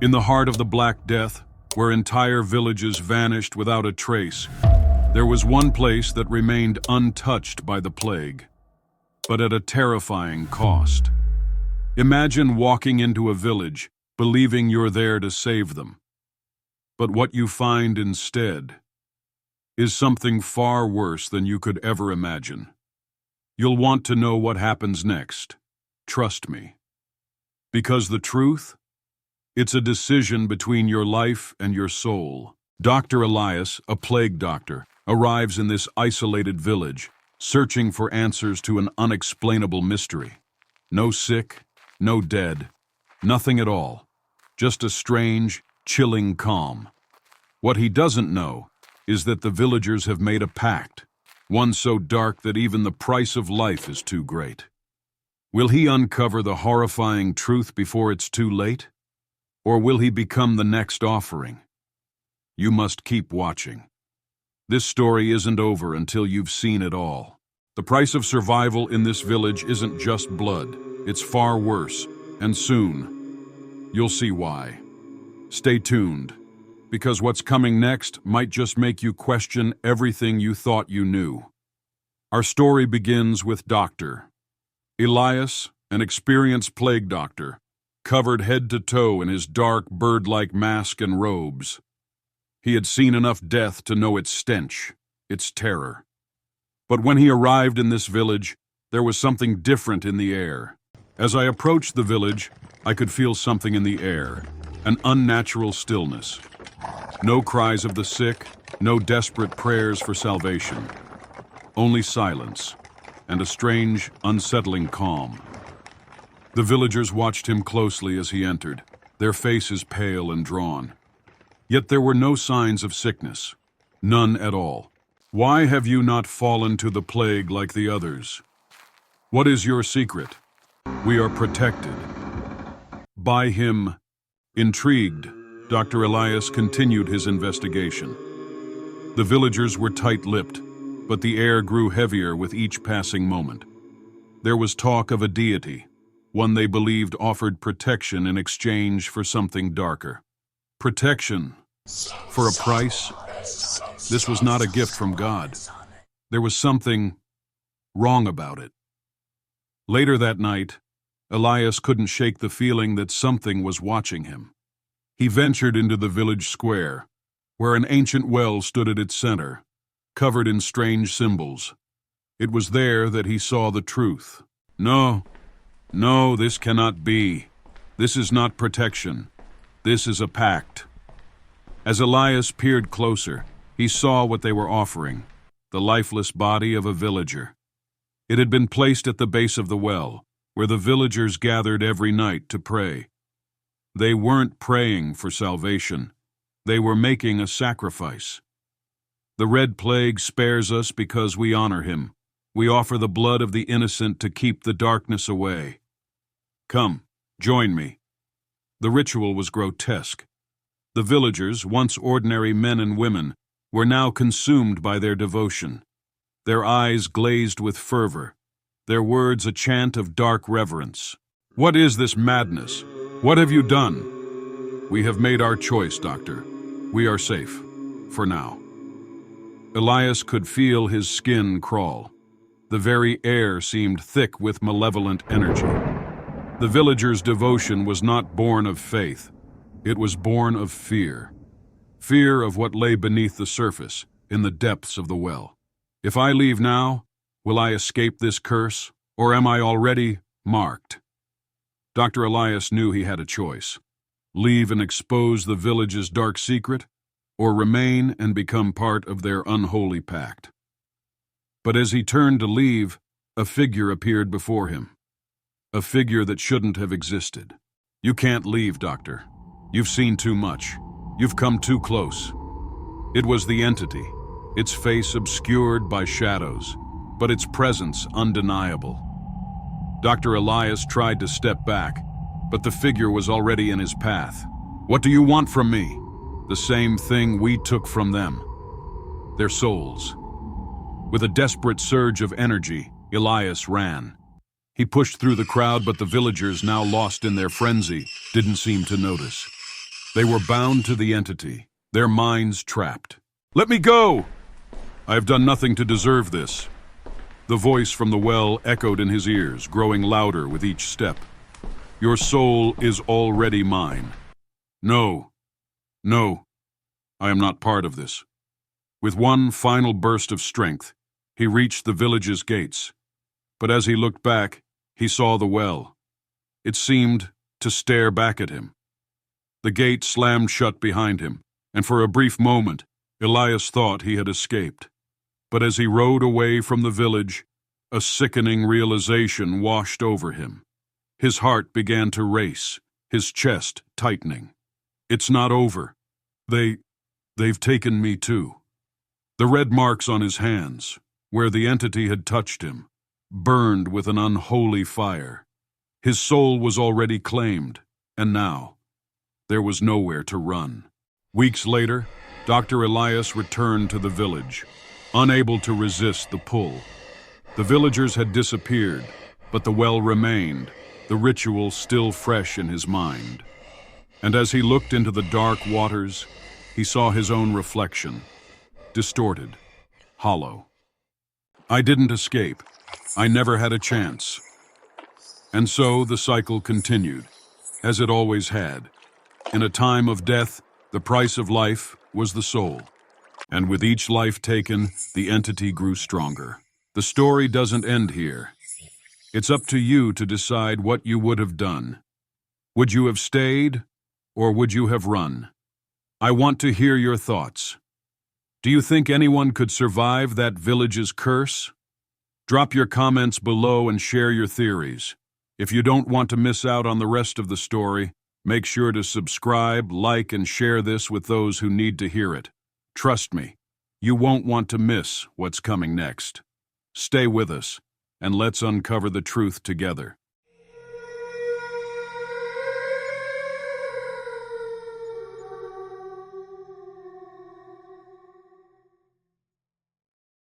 In the heart of the Black Death, where entire villages vanished without a trace, there was one place that remained untouched by the plague, but at a terrifying cost. Imagine walking into a village, believing you're there to save them. But what you find instead is something far worse than you could ever imagine. You'll want to know what happens next. Trust me. Because the truth? It's a decision between your life and your soul. Dr. Elias, a plague doctor, arrives in this isolated village, searching for answers to an unexplainable mystery. No sick, no dead, nothing at all. Just a strange, chilling calm. What he doesn't know is that the villagers have made a pact, one so dark that even the price of life is too great. Will he uncover the horrifying truth before it's too late? Or will he become the next offering? You must keep watching. This story isn't over until you've seen it all. The price of survival in this village isn't just blood. It's far worse, and soon, you'll see why. Stay tuned, because what's coming next might just make you question everything you thought you knew. Our story begins with Dr. Elias, an experienced plague doctor, covered head to toe in his dark, bird-like mask and robes. He had seen enough death to know its stench, its terror. But when he arrived in this village, there was something different in the air. As I approached the village, I could feel something in the air, an unnatural stillness. No cries of the sick, no desperate prayers for salvation. Only silence, and a strange, unsettling calm. The villagers watched him closely as he entered, their faces pale and drawn. Yet there were no signs of sickness, none at all. Why have you not fallen to the plague like the others? What is your secret? We are protected. By him. Intrigued, Dr. Elias continued his investigation. The villagers were tight-lipped, but the air grew heavier with each passing moment. There was talk of a deity, one they believed offered protection in exchange for something darker. Protection. For a price? This was not a gift from God. There was something wrong about it. Later that night, Elias couldn't shake the feeling that something was watching him. He ventured into the village square, where an ancient well stood at its center, covered in strange symbols. It was there that he saw the truth. No, this cannot be. This is not protection. This is a pact. As Elias peered closer, he saw what they were offering, the lifeless body of a villager. It had been placed at the base of the well, where the villagers gathered every night to pray. They weren't praying for salvation. They were making a sacrifice. The Red Plague spares us because we honor him. We offer the blood of the innocent to keep the darkness away. Come, join me. The ritual was grotesque. The villagers, once ordinary men and women, were now consumed by their devotion. Their eyes glazed with fervor, their words a chant of dark reverence. What is this madness? What have you done? We have made our choice, Doctor. We are safe, for now. Elias could feel his skin crawl. The very air seemed thick with malevolent energy. The villagers' devotion was not born of faith. It was born of fear. Fear of what lay beneath the surface, in the depths of the well. If I leave now, will I escape this curse, or am I already marked? Dr. Elias knew he had a choice. Leave and expose the village's dark secret, or remain and become part of their unholy pact. But as he turned to leave, a figure appeared before him. A figure that shouldn't have existed. You can't leave, Doctor. You've seen too much. You've come too close. It was the entity, its face obscured by shadows, but its presence undeniable. Dr. Elias tried to step back, but the figure was already in his path. What do you want from me? The same thing we took from them. Their souls. With a desperate surge of energy, Elias ran. He pushed through the crowd, but the villagers, now lost in their frenzy, didn't seem to notice. They were bound to the entity, their minds trapped. "Let me go! I have done nothing to deserve this." The voice from the well echoed in his ears, growing louder with each step. "Your soul is already mine. No, no, I am not part of this." With one final burst of strength, he reached the village's gates. But as he looked back, he saw the well. It seemed to stare back at him. The gate slammed shut behind him, and for a brief moment, Elias thought he had escaped. But as he rode away from the village, a sickening realization washed over him. His heart began to race, his chest tightening. It's not over. They've taken me too. The red marks on his hands, where the entity had touched him, burned with an unholy fire. His soul was already claimed, and now, there was nowhere to run. Weeks later, Dr. Elias returned to the village, unable to resist the pull. The villagers had disappeared, but the well remained, the ritual still fresh in his mind. And as he looked into the dark waters, he saw his own reflection, distorted, hollow. "I didn't escape. I never had a chance." And so the cycle continued, as it always had. In a time of death, the price of life was the soul. And with each life taken, the entity grew stronger. The story doesn't end here. It's up to you to decide what you would have done. Would you have stayed, or would you have run? I want to hear your thoughts. Do you think anyone could survive that village's curse? Drop your comments below and share your theories. If you don't want to miss out on the rest of the story, make sure to subscribe, like, and share this with those who need to hear it. Trust me, you won't want to miss what's coming next. Stay with us, and let's uncover the truth together.